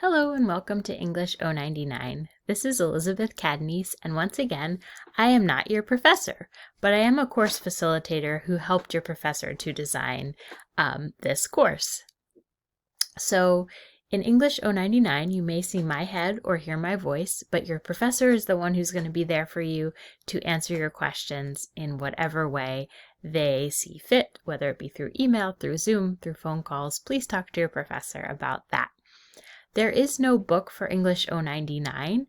Hello and welcome to English 099. This is Elizabeth Cadnese, and once again, I am not your professor, but I am a course facilitator who helped your professor to design this course. So in English 099, you may see my head or hear my voice, but your professor is the one who's going to be there for you to answer your questions in whatever way they see fit, whether it be through email, through Zoom, through phone calls. Please talk to your professor about that. There is no book for English 099.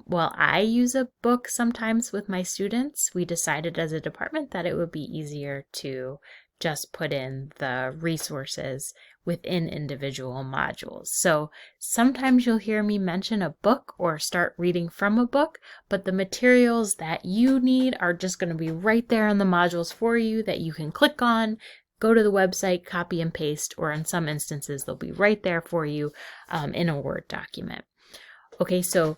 While I use a book sometimes with my students, we decided as a department that it would be easier to just put in the resources within individual modules. So sometimes you'll hear me mention a book or start reading from a book, but the materials that you need are just going to be right there in the modules for you that you can click on, go to the website, copy and paste, or in some instances, they'll be right there for you in a Word document. Okay, so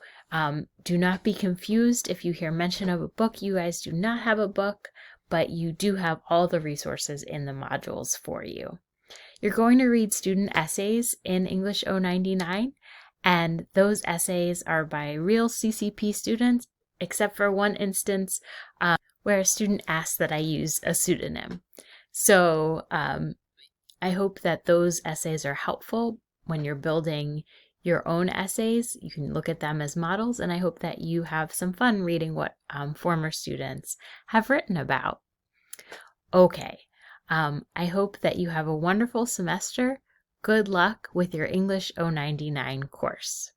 do not be confused if you hear mention of a book. You guys do not have a book, but you do have all the resources in the modules for you. You're going to read student essays in English 099, and those essays are by real CCP students, except for one instance where a student asked that I use a pseudonym. So I hope that those essays are helpful when you're building your own essays. You can look at them as models, and I hope that you have some fun reading what former students have written about. Okay, I hope that you have a wonderful semester. Good luck with your English 099 course.